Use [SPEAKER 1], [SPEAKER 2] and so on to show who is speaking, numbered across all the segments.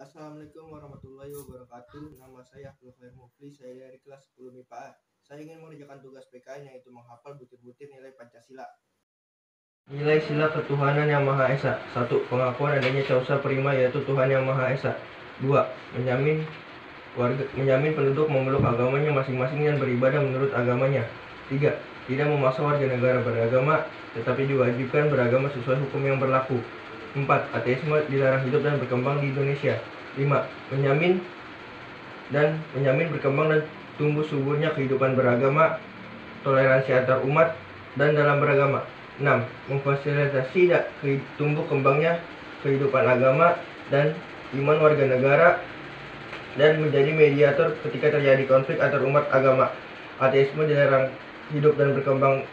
[SPEAKER 1] Assalamualaikum warahmatullahi wabarakatuh. Nama saya Abdul Khair Mufli, saya dari kelas 10 MIPA. Saya ingin mengerjakan tugas PKN yaitu menghafal butir-butir nilai Pancasila. Nilai sila ketuhanan yang Maha Esa. 1. Pengakuan adanya causa prima yaitu Tuhan yang Maha Esa. 2. Menjamin penduduk memeluk agamanya masing-masing dan beribadah menurut agamanya. 3. Tidak memaksa warga negara beragama, tetapi diwajibkan beragama sesuai hukum yang berlaku. 4. Ateisme dilarang hidup dan berkembang di Indonesia. 5. Menjamin berkembang dan tumbuh suburnya kehidupan beragama, toleransi antar umat dan dalam beragama. 6. Memfasilitasi tumbuh kembangnya kehidupan agama dan iman warga negara dan menjadi mediator ketika terjadi konflik antar umat agama. Ateisme dilarang hidup dan berkembang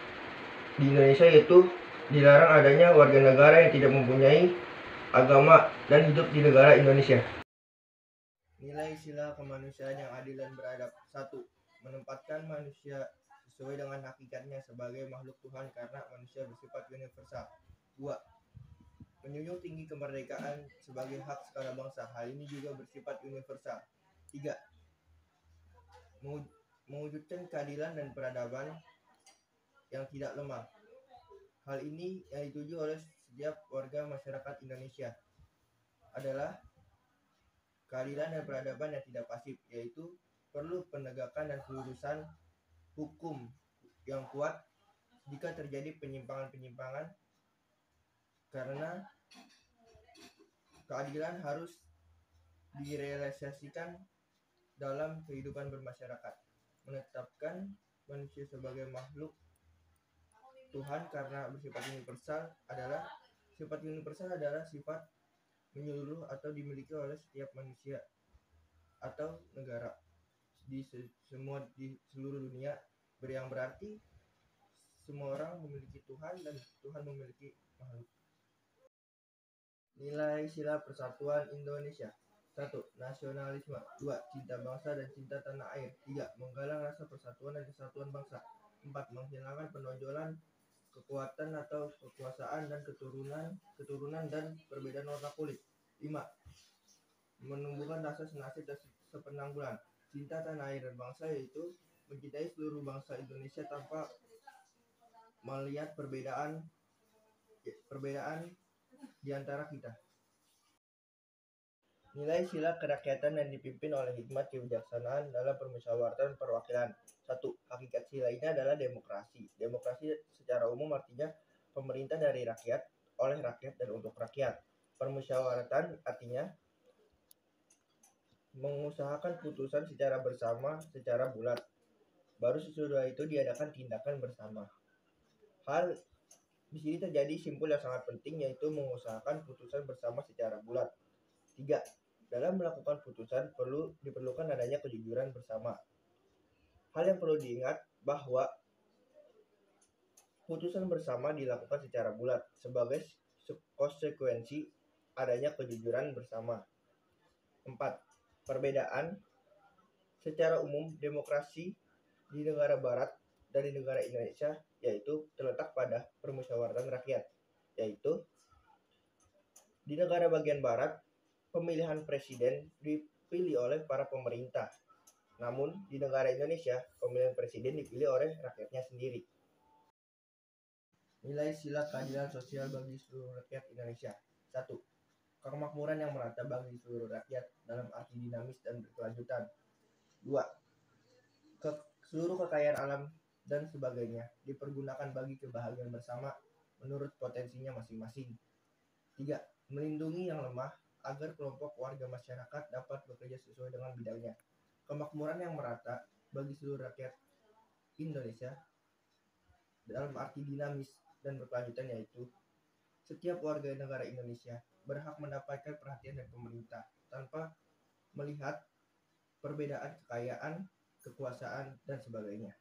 [SPEAKER 1] di Indonesia, yaitu dilarang adanya warga negara yang tidak mempunyai agama dan hidup di negara Indonesia. Nilai sila kemanusiaan yang adil dan beradab. 1. Menempatkan manusia sesuai dengan hakikatnya sebagai makhluk Tuhan karena manusia bersifat universal. 2. Menjunjung tinggi kemerdekaan sebagai hak segala bangsa. Hal ini juga bersifat universal. 3. Mewujudkan keadilan dan peradaban yang tidak lemah. Hal ini yang dituju oleh setiap warga masyarakat Indonesia adalah keadilan dan peradaban yang tidak pasif, yaitu perlu penegakan dan kelurusan hukum yang kuat jika terjadi penyimpangan-penyimpangan, karena keadilan harus direalisasikan dalam kehidupan bermasyarakat. Menetapkan manusia sebagai makhluk Tuhan karena bersifat universal adalah sifat menyeluruh atau dimiliki oleh setiap manusia atau negara di seluruh dunia, yang berarti semua orang memiliki Tuhan dan Tuhan memiliki makhluk. Nilai sila persatuan Indonesia. 1. Nasionalisme. 2. Cinta bangsa dan cinta tanah air. 3. Menggalang rasa persatuan dan kesatuan bangsa. 4. Menghilangkan penonjolan kekuatan atau kekuasaan dan keturunan dan perbedaan warna kulit. 5. Menumbuhkan rasa senasib dan sepenanggulan. Cinta tanah air dan bangsa, yaitu mencintai seluruh bangsa Indonesia tanpa melihat perbedaan di antara kita. Nilai sila kerakyatan yang dipimpin oleh hikmat kebijaksanaan dalam permusyawaratan perwakilan. 1. Hakikat sila ini adalah demokrasi. Demokrasi secara umum artinya pemerintah dari rakyat, oleh rakyat dan untuk rakyat. Permusyawaratan artinya mengusahakan putusan secara bersama, secara bulat. Baru sesudah itu diadakan tindakan bersama. Hal di sini terjadi simpul yang sangat penting, yaitu mengusahakan putusan bersama secara bulat. 3. Dalam melakukan putusan diperlukan adanya kejujuran bersama. Hal yang perlu diingat bahwa putusan bersama dilakukan secara bulat sebagai konsekuensi adanya kejujuran bersama. 4. Perbedaan. Secara umum, demokrasi di negara barat dan di negara Indonesia yaitu terletak pada permusyawaratan rakyat, yaitu di negara bagian barat pemilihan presiden dipilih oleh para pemerintah, namun di negara Indonesia pemilihan presiden dipilih oleh rakyatnya sendiri. Nilai sila keadilan sosial bagi seluruh rakyat Indonesia. 1. Kemakmuran yang merata bagi seluruh rakyat dalam arti dinamis dan berkelanjutan. 2. Seluruh kekayaan alam dan sebagainya dipergunakan bagi kebahagiaan bersama menurut potensinya masing-masing. 3. Melindungi yang lemah agar kelompok warga masyarakat dapat bekerja sesuai dengan bidangnya. Kemakmuran yang merata bagi seluruh rakyat Indonesia dalam arti dinamis dan berkelanjutan, yaitu setiap warga negara Indonesia berhak mendapatkan perhatian dari pemerintah tanpa melihat perbedaan kekayaan, kekuasaan, dan sebagainya.